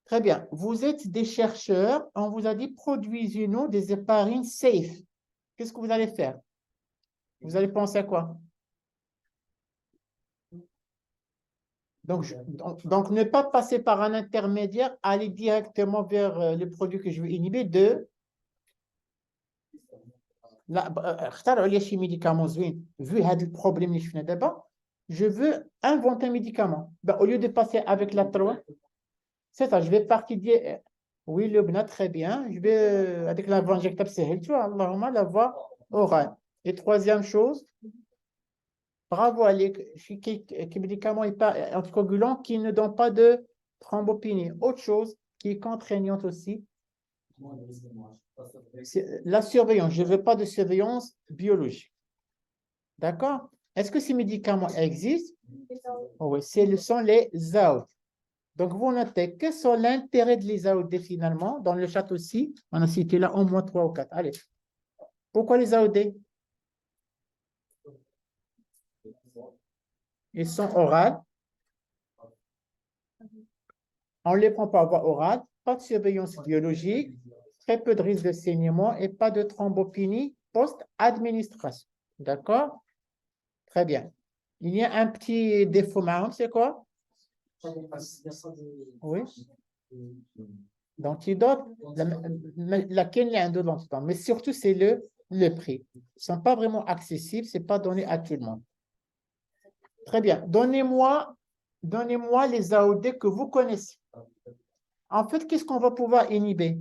[SPEAKER 1] Très bien. Vous êtes des chercheurs, on vous a dit produisez-nous des héparines safe. Qu'est-ce que vous allez faire? Vous allez penser à quoi? Donc, ne pas passer par un intermédiaire, aller directement vers le produit que je veux inhiber de اخترعوا لي شي médicament زوين vu هذا البروبليم اللي شفنا دابا je veux inventer un médicament au lieu de passer avec la 3 c'est ça je vais partir dire oui le bna très bien je vais avec la voie injectable سهل tu vois اللهم la voie orale et troisième chose bravo à les médicaments anticoagulants qui ne donnent pas de thrombopénie autre chose qui est contraignante aussi la surveillance. Je ne veux pas de surveillance biologique. D'accord? Est-ce que ces médicaments existent? Oh oui, ce sont les AOD. Donc, vous notez quels sont l'intérêt de les AOD finalement. Dans le chat aussi, on a cité là au moins 3 ou 4. Allez. Pourquoi les AOD? Ils sont orales. On ne les prend par voie orale. Pas de surveillance biologique. Très peu de risque de saignement et pas de thrombopénie post-administration. D'accord? Très bien. Il y a un petit défaut marrant, c'est quoi? Oui. L'antidote, laquelle il y a un dos d'antidote, mais surtout c'est le prix. Ils ne sont pas vraiment accessibles, ce n'est pas donné à tout le monde. Très bien. Donnez-moi les AOD que vous connaissez. En fait, qu'est-ce qu'on va pouvoir inhiber?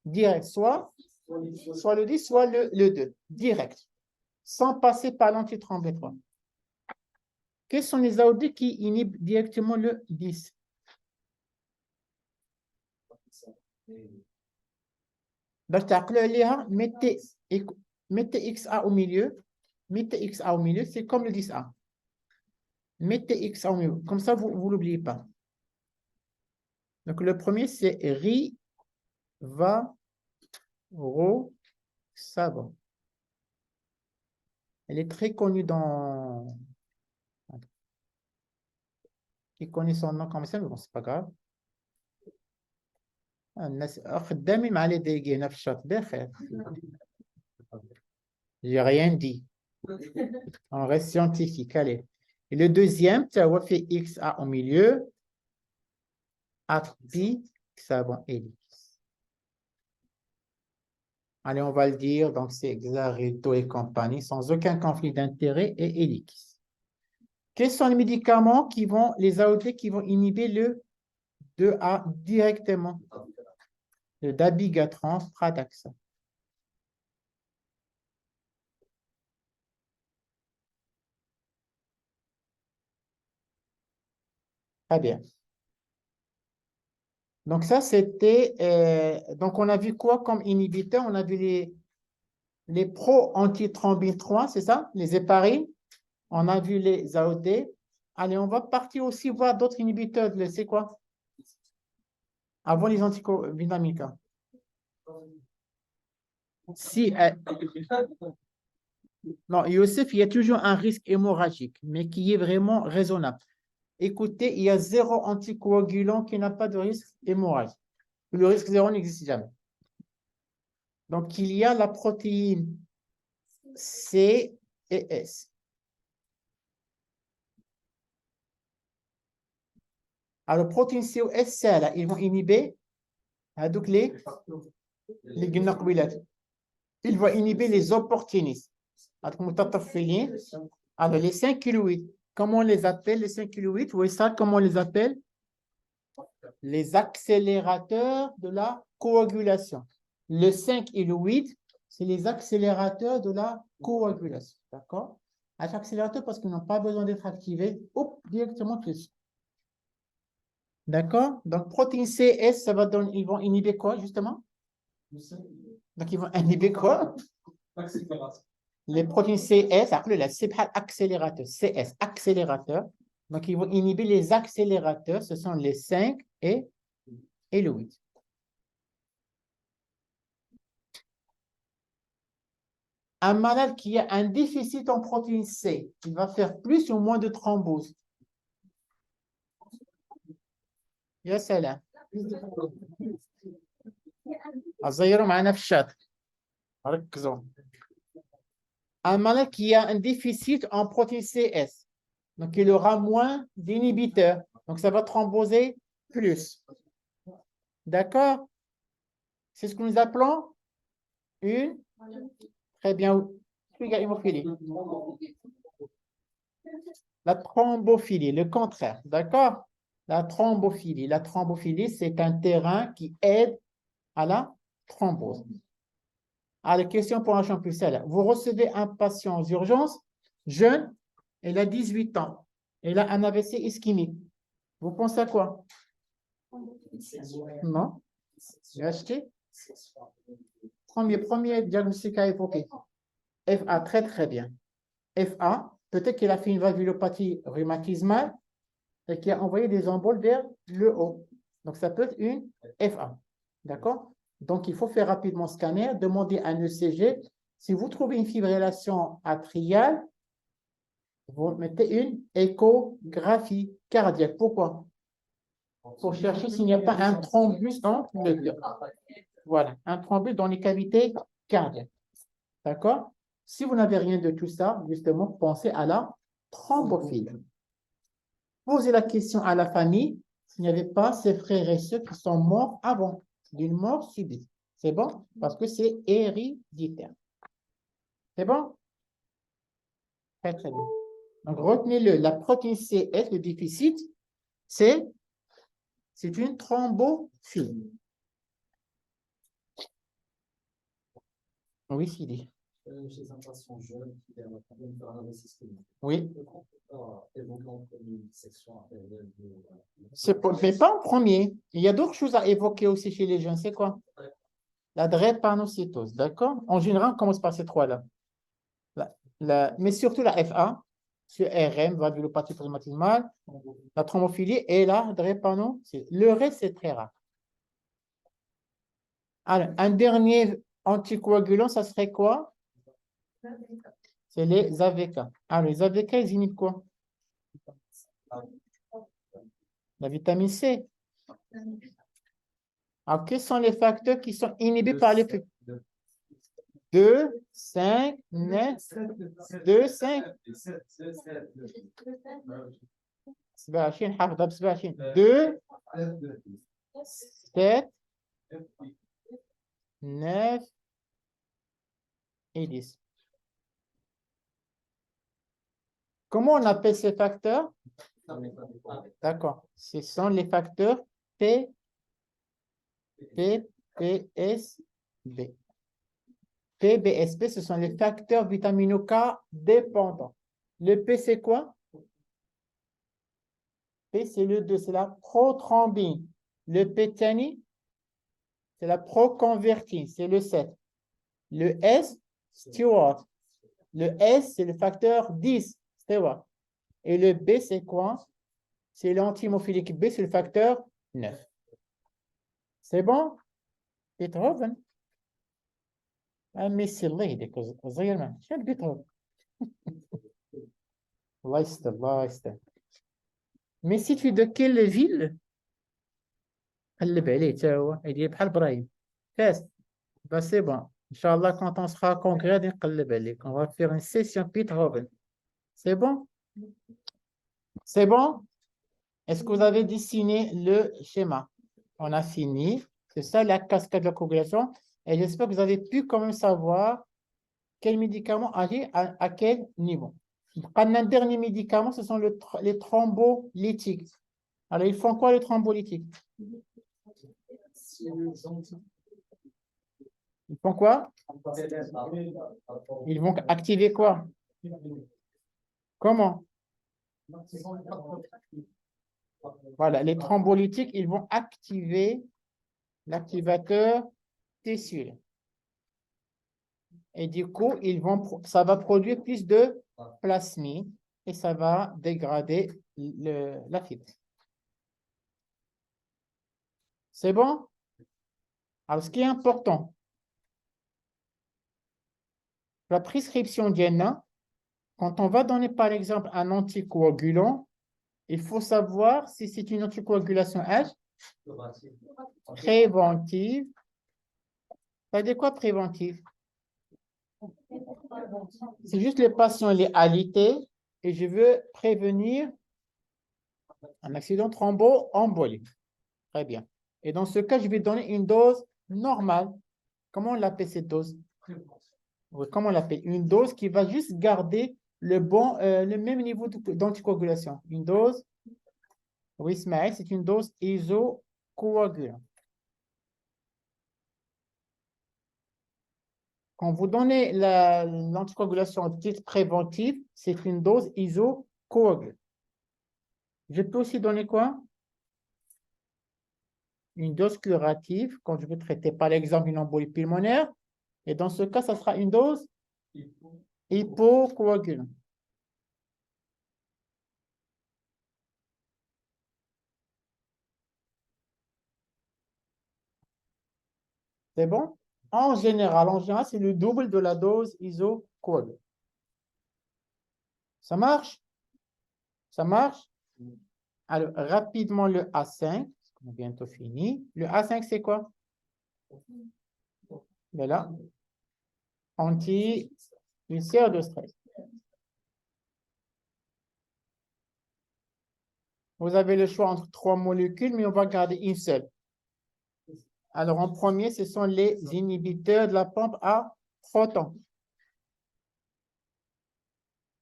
[SPEAKER 1] Direct, soit le 10, soit le 2. Direct. Sans passer par l'antitremblétoire. Quels sont les AOD qui inhibent directement le 10? mettez XA au milieu. Mettez XA au milieu, c'est comme le 10A. Mettez XA au milieu. Comme ça, vous ne l'oubliez pas. Donc, le premier, c'est Rivaroxaban. Elle est très connue dans... Qui connaît son nom comme ça, mais bon, c'est pas grave. J'ai rien dit. On reste scientifique, allez. Et le deuxième, tu as fait XA au milieu. Atpi, Xaban, Helix. Allez, on va le dire. Donc, c'est Xarelto et compagnie, sans aucun conflit d'intérêt, et Helix. Quels sont les médicaments qui vont, les AOT qui vont inhiber le 2A directement? Le dabigatran, Pradaxa. Très bien. Donc, ça, c'était... donc, on a vu quoi comme inhibiteur? On a vu les pro-antithrombine 3, c'est ça? Les héparines. On a vu les AOD. Allez, on va partir aussi voir d'autres inhibiteurs. C'est quoi? Avant les anticolinamiques. Si, Non, Youssef, il y a toujours un risque hémorragique, mais qui est vraiment raisonnable. Écoutez, il y a zéro anticoagulant qui n'a pas de risque hémorragique. Le risque zéro n'existe jamais. Donc, il y a la protéine C et S. Alors, protéine C ou S, c'est là, ils vont inhiber donc les guinécoïlates. Ils vont inhiber les opportunistes. Alors, les 5 kilo 8, comment on les appelle, les 5 kilo 8? Oui, ça, comment on les appelle? Les accélérateurs de la coagulation. Le 5 et le 8, c'est les accélérateurs de la coagulation. D'accord? Accélérateurs parce qu'ils n'ont pas besoin d'être activés, hop, directement dessus. D'accord? Donc, protéine C, S, ça va donner, ils vont inhiber quoi, justement? Donc, ils vont inhiber quoi? Les protéines CS, appelez-les accélérateur, CS, accélérateur. Donc, ils vont inhiber les accélérateurs, ce sont les 5 et le 8. Un malade qui a un déficit en protéine C, il va faire plus ou moins de thrombose. يا سلام. أصيروا معنا في الشات. ركزوا. Un malade qui a un déficit en protéine CS, donc il aura moins d'inhibiteurs. Donc ça va thromboser plus. D'accord? C'est ce que nous appelons une. Très bien. La thrombophilie, le contraire. D'accord? La thrombophilie. La thrombophilie, c'est un terrain qui aide à la thrombose. Alors, question pour un champion. Vous recevez un patient aux urgences, jeune, il a 18 ans. Il a un AVC ischémique. Vous pensez à quoi? Non? J'ai acheté? Premier diagnostic à évoquer. FA, très très bien. FA, peut-être qu'il a fait une valvulopathie rhumatismale et qui a envoyé des emboles vers le haut. Donc, ça peut être une FA. D'accord? Donc, il faut faire rapidement scanner, demander un ECG. Si vous trouvez une fibrillation atriale, vous mettez une échographie cardiaque. Pourquoi? Pour chercher s'il n'y a pas un thrombus dans le cœur. Voilà, un thrombus dans les cavités cardiaques. D'accord? Si vous n'avez rien de tout ça, justement, pensez à la thrombophilie. Posez la question à la famille s'il n'y avait pas ses frères et sœurs qui sont morts avant d'une mort subite. C'est bon? Parce que c'est héréditaire. C'est bon? Très, très bien. Donc, retenez-le. La protéine CS, le déficit, c'est une thrombophilie. Oui, Sidi. Chez un patient jeune qui a un investissement. Oui. Mais pas en premier. Il y a d'autres choses à évoquer aussi chez les jeunes. C'est quoi? La drépanocytose, d'accord? En général, on commence par ces trois-là. Mais surtout la FA, sur RM, valvulopathie rhumatismale, la thrombophilie et la drépanocytose. Le reste, c'est très rare. Alors, un dernier anticoagulant, ça serait quoi? C'est les AVK. Alors, les AVK, ils inhibent quoi? La vitamine C. Alors, quels sont les facteurs qui sont inhibés par les 2, 5, 9, 2, 5. 27 حافظة ب 27 2 7 9 et 10. Comment on appelle ces facteurs? D'accord. Ce sont les facteurs P, P, P, S, B. P, B, S, B, ce sont les facteurs vitamino K dépendants. Le P, c'est quoi? P, c'est le 2, c'est la prothrombine. Le P, c'est la proconvertine, c'est le 7. Le S, Stewart. Le S, c'est le facteur 10, Stewart. Et le B, c'est quoi? C'est l'antihémophilique B, c'est le facteur 9. C'est bon? Beethoven. مثل الله يديك صغير ما شنو بيتهوفن الله يستر الله يستر. Mais si tu es de quelle ville? قلب عليه تا هو يدير بحال ابراهيم. Test. Bah, c'est bon. Inch'Allah, quand on sera à congrès, on va faire une session Beethoven. C'est bon? C'est bon? Est-ce que vous avez dessiné le schéma? On a fini. C'est ça la cascade de la coagulation. Et j'espère que vous avez pu quand même savoir quel médicament agit à quel niveau. Un dernier médicament, ce sont les thrombolytiques. Alors, ils font quoi les thrombolytiques? Ils font quoi? Ils vont activer quoi? Comment? Voilà, les thrombolytiques, ils vont activer l'activateur T-sul. Et du coup, ça va produire plus de plasmine et ça va dégrader la fibre. C'est bon? Alors, ce qui est important, la prescription d'INA, quand on va donner par exemple un anticoagulant, il faut savoir si c'est une anticoagulation préventive. Ça veut dire quoi préventive? C'est juste le patient il est alité et je veux prévenir un accident thromboembolique. Très bien. Et dans ce cas, je vais donner une dose normale. Comment on l'appelle cette dose? Oui, comment on l'appelle? Une dose qui va juste garder le même niveau d'anticoagulation. Une dose, oui, Ismaël, c'est une dose isocoagulante. Quand vous donnez l'anticoagulation de titre préventif, c'est une dose isocoagulante. Je peux aussi donner quoi? Une dose curative, quand je veux traiter par exemple une embolie pulmonaire. Et dans ce cas, ça sera une dose hypocoagulante. C'est bon? En général, c'est le double de la dose isocoagulante. Ça marche? Ça marche? Alors, rapidement, le A5. On a bientôt fini. Le A5, c'est quoi? Mais là, anti-ulcère de stress. Vous avez le choix entre 3 molécules, mais on va garder une seule. Alors, en premier, ce sont les inhibiteurs de la pompe à protons.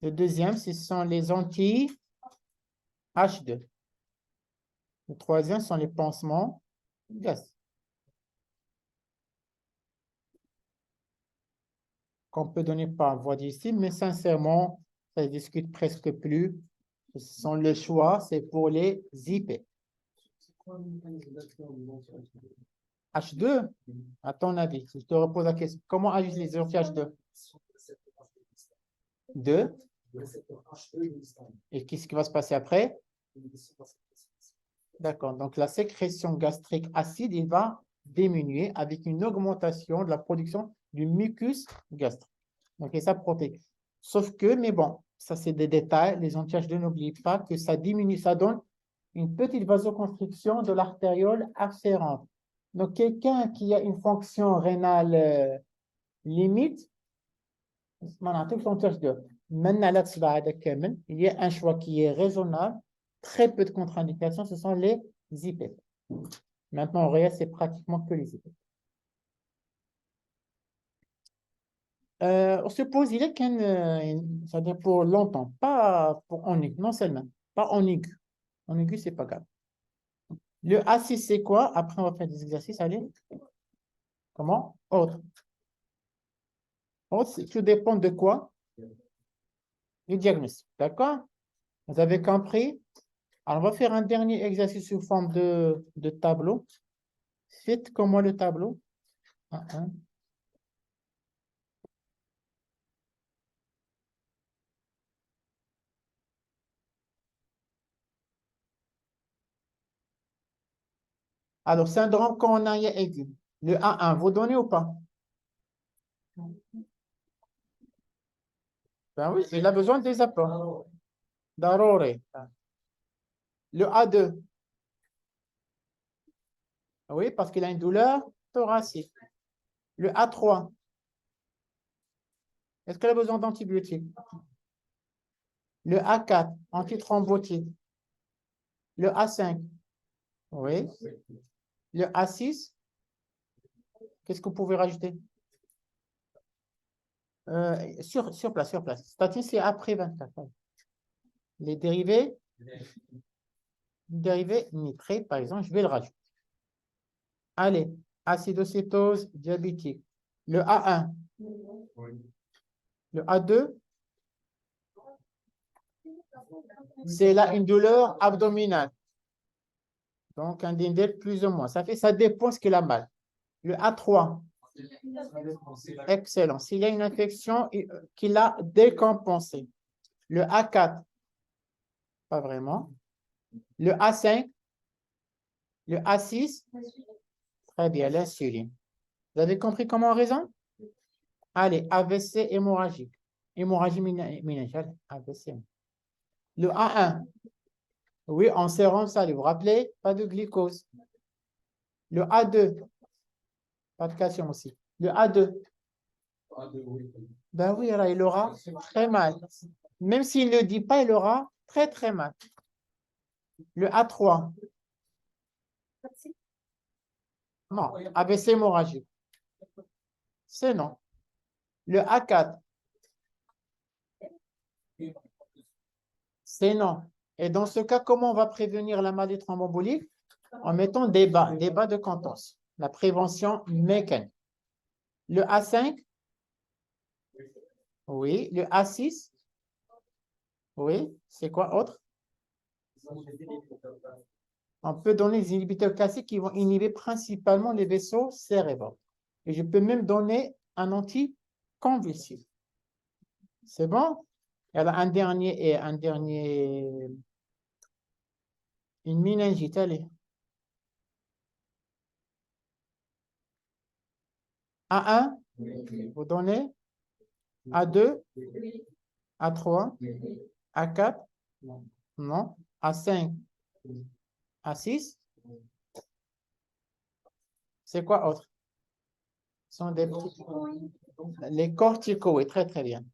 [SPEAKER 1] Le deuxième, ce sont les anti-H2. Le troisième sont les pansements gastriques. Qu'on peut donner par voie digestive, mais sincèrement, ça ne discute presque plus. Ce sont les choix, c'est pour les IP. H2, à ton avis, si je te repose la question, comment agissent les anti-H2? 2. Et qu'est-ce qui va se passer après? D'accord, donc la sécrétion gastrique acide, il va diminuer avec une augmentation de la production du mucus gastrique. Donc, et ça protège. Sauf que, mais bon, ça c'est des détails, les anti-H2, n'oubliez pas que ça diminue, ça donne une petite vasoconstriction de l'artériole afférente. Donc, quelqu'un qui a une fonction rénale limite, il y a un choix qui est raisonnable, très peu de contre-indications, ce sont les IP. Maintenant, en réel, c'est pratiquement que les IP. On se pose, il est c'est-à-dire pour longtemps, pas pour en aigu, non seulement, pas en aigu. En aigu, c'est pas grave. Le A6, c'est quoi? Après, on va faire des exercices, allez. Comment? Autre. Autre, tout dépend de quoi? Du diagnostic, d'accord? Vous avez compris? Alors, on va faire un dernier exercice sous forme de tableau. Faites comme moi le tableau. Un, un. Alors, syndrome coronarien aigu. Le A1, vous donnez ou pas? Ben oui, il a besoin des apports. Darore. Le A2. Oui, parce qu'il a une douleur thoracique. Le A3. Est-ce qu'il a besoin d'antibiotiques? Le A4, antithrombotique. Le A5. Oui. Le A6. Qu'est-ce que vous pouvez rajouter? Sur place, sur place. Statine, c'est après 24. Les dérivés nitrés, par exemple, je vais le rajouter. Allez, acidocétose diabétique. Le A1. Le A2, c'est là une douleur abdominale. Donc, un dindel plus ou moins. Ça dépend ce qu'il a mal. Le A3, excellent. S'il y a une infection qu'il a décompensée. Le A4, pas vraiment. Le A5, le A6, très bien, l'insuline. Vous avez compris comment on raisonne? Allez, AVC hémorragique. Hémorragie méningale, AVC. Le A1, oui, en sérum salé. Vous vous rappelez? Pas de glucose. Le A2, pas de calcium aussi. Le A2, ben oui, alors, il aura très mal. Même s'il ne le dit pas, il aura très, très mal. Le A3, non, AVC hémorragique. C'est non. Le A4, c'est non. Et dans ce cas, comment on va prévenir la maladie thromboembolique? En mettant des bas de Cantos. La prévention mécanique. Le A5, oui. Le A6, oui. C'est quoi autre? On peut donner des inhibiteurs classiques qui vont inhiber principalement les vaisseaux cérébraux. Et je peux même donner un anticonvulsif. C'est bon? Alors, une méningite, allez. A1, vous donnez. A2, A3, A4, non. A5, A6. C'est quoi autre? Ce sont des petits... Les corticoïdes, très très bien.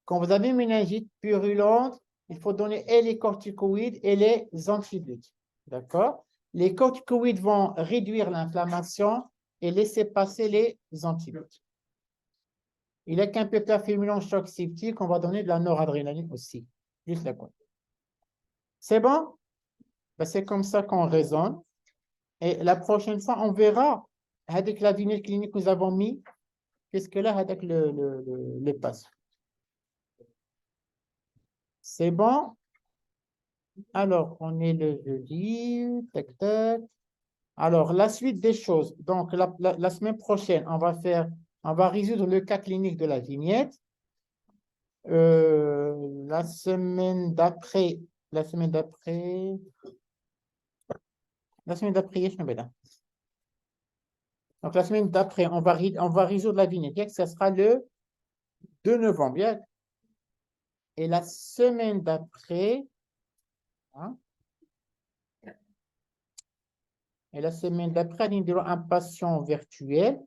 [SPEAKER 1] Quand vous avez une méningite purulente, il faut donner et les corticoïdes et les antibiotiques. D'accord? Les corticoïdes vont réduire l'inflammation et laisser passer les antibiotiques. Il est qu'un peu perfémulant choc septique, on va donner de la noradrénaline aussi. Juste la côte. C'est bon? Ben, c'est comme ça qu'on raisonne. Et la prochaine fois, on verra avec la vignette clinique que nous avons mis, qu'est-ce que là avec le pass. C'est bon? Alors, on est le jeudi. Tac, tac. Alors, la suite des choses. Donc, la semaine prochaine, on va résoudre le cas clinique de la vignette. La semaine d'après, la semaine d'après, je suis là. Donc, la semaine d'après, on va résoudre la vignette. Ça sera le 2 novembre. Bien. Et la semaine d'après, hein, il y aura un patient virtuel.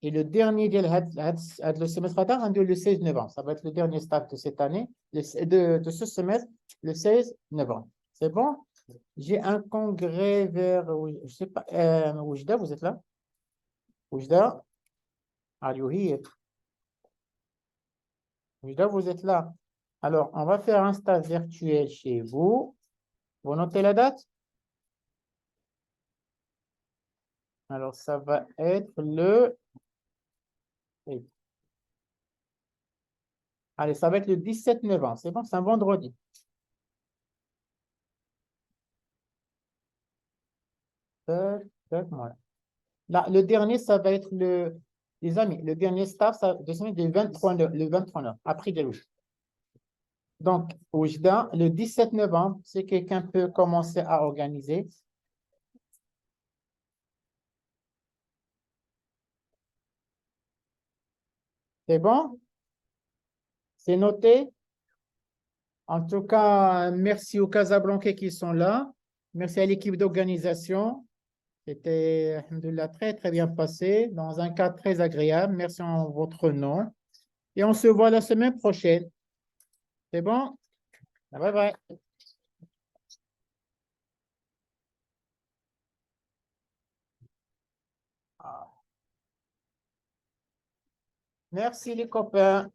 [SPEAKER 1] Et le dernier le semestre le 16 novembre. Ça va être le dernier stade de cette année, de ce semestre, le 16 novembre. C'est bon? J'ai un congrès vers, je ne sais pas, Oujda, vous êtes là? Oujda, are you here? Oujda, vous êtes là. Alors, on va faire un stage virtuel chez vous. Vous notez la date? Alors, ça va être le... Allez, ça va être le 17 novembre. C'est bon, c'est un vendredi. Voilà. Là, le dernier, ça va être les amis, le dernier staff, ça va être le 23 novembre, après de l'Oujda. Donc, Oujda, le 17 novembre, si quelqu'un peut commencer à organiser. C'est bon? C'est noté? En tout cas, merci aux Casablancais qui sont là. Merci à l'équipe d'organisation. C'était, alhamdoulilah, très, très bien passé, dans un cadre très agréable. Merci en votre nom. Et on se voit la semaine prochaine. C'est bon? Bye bye. Merci les copains.